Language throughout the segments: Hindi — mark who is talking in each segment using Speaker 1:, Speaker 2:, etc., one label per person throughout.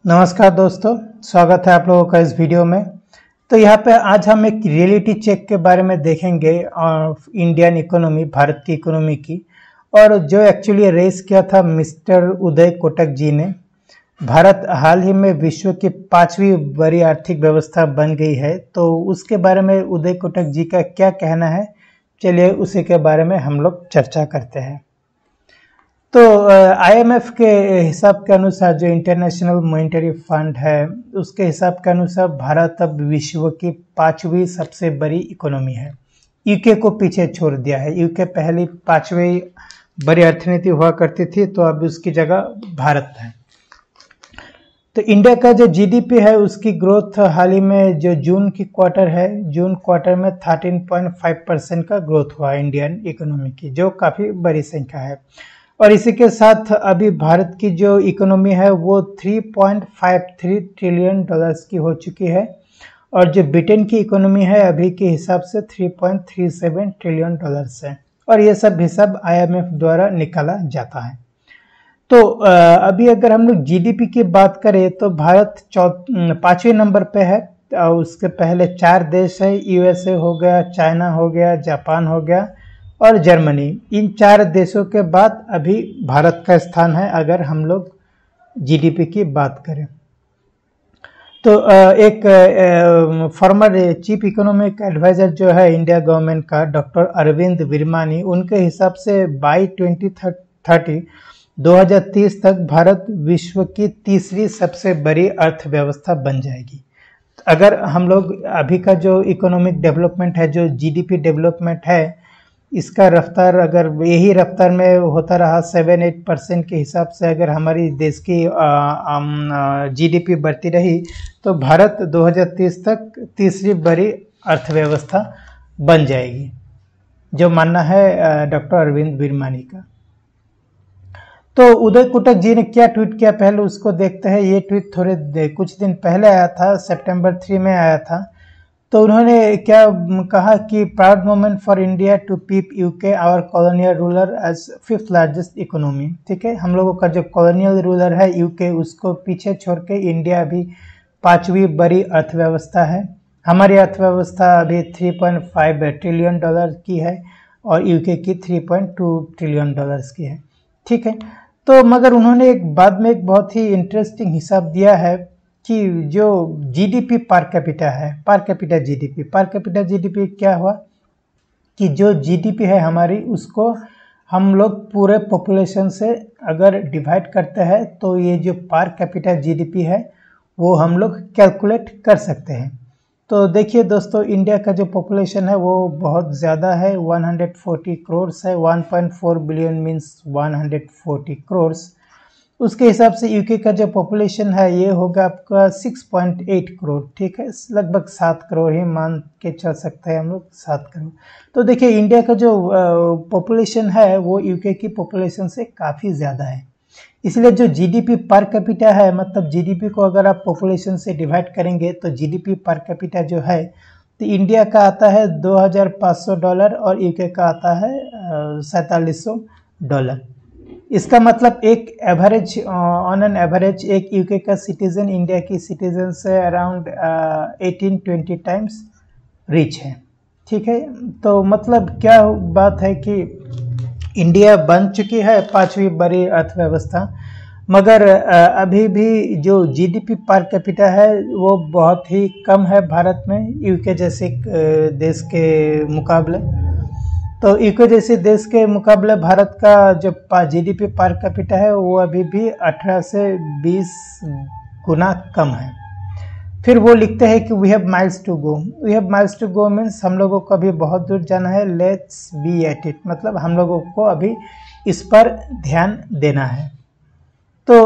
Speaker 1: नमस्कार दोस्तों, स्वागत है आप लोगों का इस वीडियो में। तो यहाँ पे आज हम एक रियलिटी चेक के बारे में देखेंगे इंडियन इकोनॉमी, भारत की इकोनॉमी की। और जो एक्चुअली रेस किया था मिस्टर उदय कोटक जी ने। भारत हाल ही में विश्व की 5वीं बड़ी आर्थिक व्यवस्था बन गई है, तो उसके बारे में उदय कोटक जी का क्या कहना है, चलिए उसी के बारे में हम लोग चर्चा करते हैं। तो आईएमएफ के हिसाब के अनुसार, जो इंटरनेशनल मॉनेटरी फंड है, उसके हिसाब के अनुसार भारत अब विश्व की 5वीं सबसे बड़ी इकोनॉमी है। यूके को पीछे छोड़ दिया है। यूके पहली 5वीं बड़ी अर्थनीति हुआ करती थी, तो अब उसकी जगह भारत है। तो इंडिया का जो जीडीपी है, उसकी ग्रोथ हाल ही में जो जून की क्वार्टर है, जून क्वार्टर में 13.5% का ग्रोथ हुआ इंडियन इकोनॉमी की, जो काफ़ी बड़ी संख्या है। और इसी के साथ अभी भारत की जो इकोनॉमी है वो 3.53 ट्रिलियन डॉलर्स की हो चुकी है। और जो ब्रिटेन की इकोनॉमी है अभी के हिसाब से 3.37 ट्रिलियन डॉलर्स है। और ये सब हिसाब आईएमएफ द्वारा निकाला जाता है। तो अभी अगर हम लोग जीडीपी की बात करें तो भारत 5वें नंबर पे है। उसके पहले 4 देश है, यूएसए हो गया, चाइना हो गया, जापान हो गया और जर्मनी। इन 4 देशों के बाद अभी भारत का स्थान है अगर हम लोग जीडीपी की बात करें। तो एक फॉर्मर चीफ इकोनॉमिक एडवाइजर जो है इंडिया गवर्नमेंट का, डॉक्टर अरविंद विरमानी, उनके हिसाब से बाई 2030 तक भारत विश्व की तीसरी सबसे बड़ी अर्थव्यवस्था बन जाएगी। अगर हम लोग अभी का जो इकोनॉमिक डेवलपमेंट है, जो जीडीपी डेवलपमेंट है, इसका रफ्तार अगर यही रफ्तार में होता रहा 7-8% के हिसाब से, अगर हमारी देश की जीडीपी बढ़ती रही, तो भारत 2030 तक तीसरी बड़ी अर्थव्यवस्था बन जाएगी, जो मानना है डॉक्टर अरविंद विरमानी का। तो उदय कोटक जी ने क्या ट्वीट किया, पहले उसको देखते हैं। ये ट्वीट कुछ दिन पहले आया था, सितंबर 3 में आया था। तो उन्होंने क्या कहा कि proud moment for India to pip UK our colonial ruler as 5th largest economy. ठीक है, हम लोगों का जो कॉलोनियल रूलर है यूके, उसको पीछे छोड़ के इंडिया अभी 5वीं बड़ी अर्थव्यवस्था है। हमारी अर्थव्यवस्था अभी 3.5 ट्रिलियन डॉलर की है और यूके की 3.2 ट्रिलियन डॉलर्स की है। ठीक है, तो मगर उन्होंने बाद में एक बहुत ही इंटरेस्टिंग हिसाब दिया है कि जो जीडीपी पर कैपिटा है, पर कैपिटा जीडीपी क्या हुआ कि जो जीडीपी है हमारी, उसको हम लोग पूरे पॉपुलेशन से अगर डिवाइड करते हैं तो ये जो पर कैपिटा जीडीपी है वो हम लोग कैलकुलेट कर सकते हैं। तो देखिए दोस्तों, इंडिया का जो पॉपुलेशन है वो बहुत ज़्यादा है, 140 करोड़ है। 1.4 बिलियन मीन्स 140 करोड़। उसके हिसाब से यूके का जो पॉपुलेशन है ये होगा आपका 6.8 करोड़। ठीक है, लगभग 7 करोड़ ही मान के चल सकते हैं हम लोग, 7 करोड़। तो देखिए, इंडिया का जो पॉपुलेशन है वो यूके की पॉपुलेशन से काफ़ी ज़्यादा है। इसलिए जो जीडीपी पर कैपिटा है, मतलब जीडीपी को अगर आप पॉपुलेशन से डिवाइड करेंगे तो जीडीपी पर कैपिटा जो है, तो इंडिया का आता है $2,500 और यूके का आता है $4,700। इसका मतलब एक एवरेज, ऑन एन एवरेज एक यूके का सिटीजन इंडिया की सिटीजन से अराउंड 18-20 टाइम्स रिच है। ठीक है, तो मतलब क्या बात है कि इंडिया बन चुकी है 5वीं बड़ी अर्थव्यवस्था, मगर अभी भी जो जीडीपी पर कैपिटा है वो बहुत ही कम है भारत में, यूके जैसे देश के मुकाबले। तो यूके जैसे देश के मुकाबले भारत का जो जीडीपी पर कैपिटा है वो अभी भी 18 से 20 गुना कम है। फिर वो लिखते हैं कि we have miles to go. We have miles to go means हम लोगों को अभी बहुत दूर जाना है। लेट्स बी एट इट, मतलब हम लोगों को अभी इस पर ध्यान देना है। तो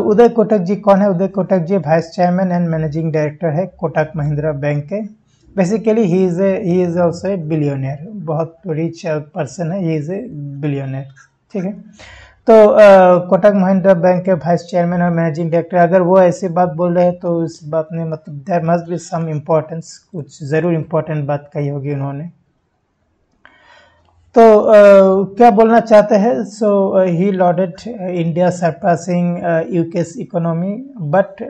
Speaker 1: उदय कोटक जी कौन है? Uday Kotak ji vice chairman and managing director है कोटक महिंद्रा बैंक के। Basically he is also a billionaire, बहुत रिच पर्सन है, ही इज ए बिलियनियर। ठीक है, तो कोटक महिंद्रा बैंक के वाइस चेयरमैन और मैनेजिंग डायरेक्टर, अगर वो ऐसी बात बोल रहे हैं तो इस बात में मतलब there must be some importance, कुछ ज़रूर इम्पोर्टेंट बात कही होगी उन्होंने। तो क्या बोलना चाहते हैं, so he lauded India surpassing UK's economy, but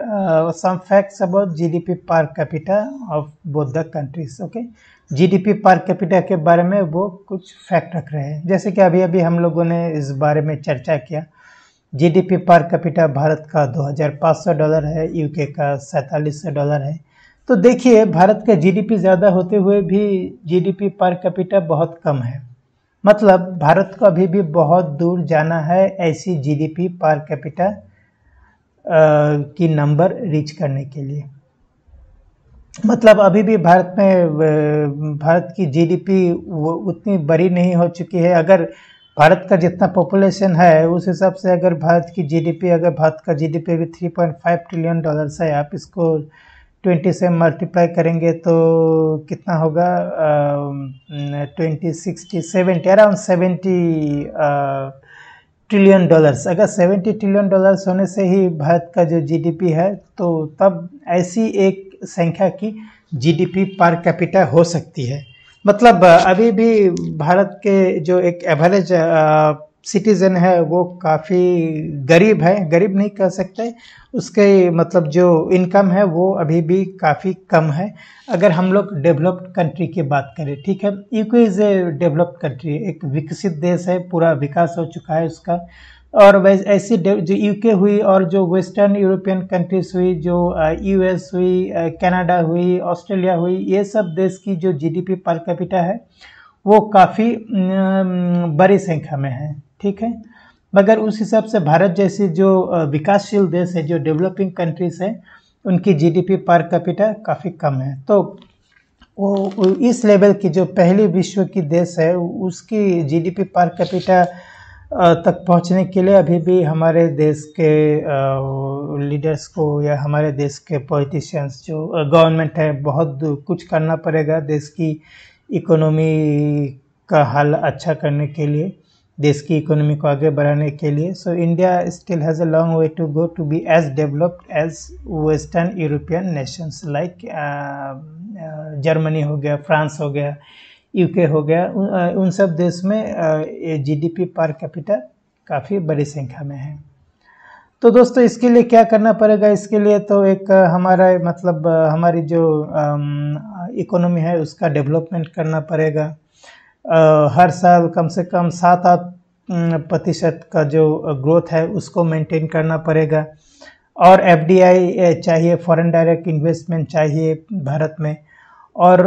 Speaker 1: some facts about GDP per capita of both the countries. Okay, GDP per capita के बारे में वो कुछ फैक्ट रख रहे हैं, जैसे कि अभी अभी हम लोगों ने इस बारे में चर्चा किया। जीडीपी पर कैपिटा भारत का $2500 है, यूके का $4700 है। तो देखिए, भारत का जीडीपी ज़्यादा होते हुए भी जीडीपी पर कैपिटा बहुत कम है। मतलब भारत को अभी भी बहुत दूर जाना है ऐसी जीडीपी पर कैपिटा की नंबर रीच करने के लिए। मतलब अभी भी भारत की जीडीपी उतनी बड़ी नहीं हो चुकी है। अगर भारत का जितना पॉपुलेशन है उस हिसाब से अगर भारत का जीडीपी भी $3.5 ट्रिलियन है, आप इसको 20 से मल्टीप्लाई करेंगे तो कितना होगा, 20, 60, 70, अराउंड $70 ट्रिलियन। अगर $70 ट्रिलियन होने से ही भारत का जो जीडीपी है, तो तब ऐसी एक संख्या की जीडीपी पर कैपिटा हो सकती है। मतलब अभी भी भारत के जो एक एवरेज सिटीजन है वो काफ़ी गरीब है, गरीब नहीं कह सकते, उसके मतलब जो इनकम है वो अभी भी काफ़ी कम है। अगर हम लोग डेवलप्ड कंट्री की बात करें, ठीक है, UK is a developed country, एक विकसित देश है, पूरा विकास हो चुका है उसका। और वैसे ऐसी जो यूके हुई और जो वेस्टर्न यूरोपियन कंट्रीज हुई, जो यूएस हुई, कनाडा हुई, ऑस्ट्रेलिया हुई, ये सब देश की जो जीडीपी पर कैपिटा है वो काफ़ी बड़ी संख्या में है, ठीक है। मगर उस हिसाब से भारत जैसी जो विकासशील देश है, जो डेवलपिंग कंट्रीज है, उनकी जीडीपी पर कैपिटा काफ़ी कम है। तो वो इस लेवल की जो पहली विश्व की देश है उसकी जीडीपी पर कैपिटा तक पहुंचने के लिए अभी भी हमारे देश के लीडर्स को या हमारे देश के पॉलिटिशियंस, जो गवर्नमेंट है, बहुत कुछ करना पड़ेगा देश की इकोनॉमी का हाल अच्छा करने के लिए, देश की इकोनॉमी को आगे बढ़ाने के लिए। So India still has a long way to go to be as developed as western European nations like Germany हो गया, फ्रांस हो गया, यूके हो गया। उन सब देश में जीडीपी पर कैपिटा काफ़ी बड़ी संख्या में है। तो दोस्तों, इसके लिए क्या करना पड़ेगा? इसके लिए तो एक हमारा मतलब हमारी जो इकोनॉमी है उसका डेवलपमेंट करना पड़ेगा। हर साल कम से कम 7-8% का जो ग्रोथ है उसको मेंटेन करना पड़ेगा। और एफडीआई चाहिए, फॉरेन डायरेक्ट इन्वेस्टमेंट चाहिए भारत में। और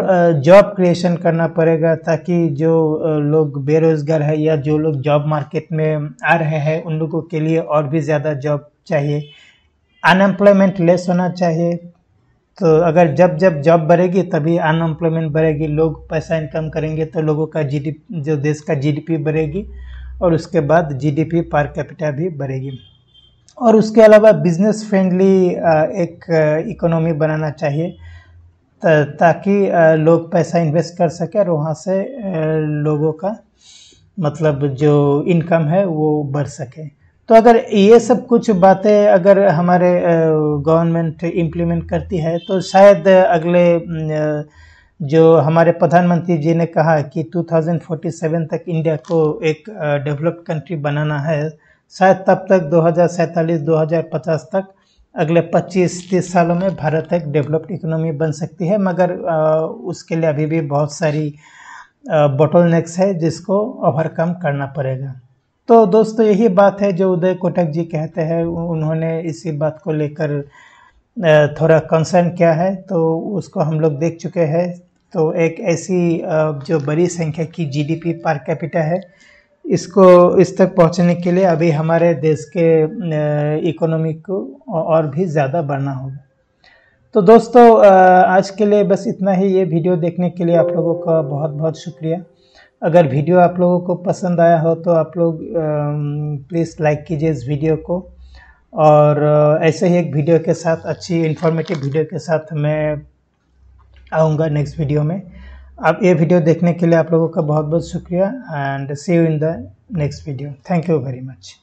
Speaker 1: जॉब क्रिएशन करना पड़ेगा ताकि जो लोग बेरोजगार है या जो लोग जॉब मार्केट में आ रहे हैं उन लोगों के लिए और भी ज़्यादा जॉब चाहिए। अनएम्प्लॉयमेंट लेस होना चाहिए। तो अगर जब जॉब बढ़ेगी तभी अनएम्प्लॉयमेंट बढ़ेगी, लोग पैसा इनकम करेंगे तो लोगों का जीडीपी, जो देश का जीडीपी बढ़ेगी और उसके बाद जीडीपी पर कैपिटा भी बढ़ेगी। और उसके अलावा बिजनेस फ्रेंडली एक इकोनॉमी बनाना चाहिए ताकि लोग पैसा इन्वेस्ट कर सके और वहाँ से लोगों का मतलब जो इनकम है वो बढ़ सके। तो अगर ये सब कुछ बातें अगर हमारे गवर्नमेंट इम्प्लीमेंट करती है तो शायद अगले जो हमारे प्रधानमंत्री जी ने कहा कि 2047 तक इंडिया को एक डेवलप्ड कंट्री बनाना है, शायद तब तक 2047-2050 तक, अगले 25-30 सालों में भारत एक डेवलप्ड इकोनॉमी बन सकती है। मगर उसके लिए अभी भी बहुत सारी बॉटलनेक्स है जिसको ओवरकम करना पड़ेगा। तो दोस्तों, यही बात है जो उदय कोटक जी कहते हैं। उन्होंने इसी बात को लेकर थोड़ा कंसर्न किया है, तो उसको हम लोग देख चुके हैं। तो एक ऐसी जो बड़ी संख्या की जीडीपी पर कैपिटा है, इसको इस तक पहुंचने के लिए अभी हमारे देश के इकोनॉमी को और भी ज़्यादा बढ़ना होगा। तो दोस्तों, आज के लिए बस इतना ही। ये वीडियो देखने के लिए आप लोगों का बहुत बहुत शुक्रिया। अगर वीडियो आप लोगों को पसंद आया हो तो आप लोग प्लीज़ लाइक कीजिए इस वीडियो को। और ऐसे ही एक वीडियो के साथ, अच्छी इन्फॉर्मेटिव वीडियो के साथ मैं आऊँगा नेक्स्ट वीडियो में। अब ये वीडियो देखने के लिए आप लोगों का बहुत बहुत शुक्रिया and see you in the next video. Thank you very much.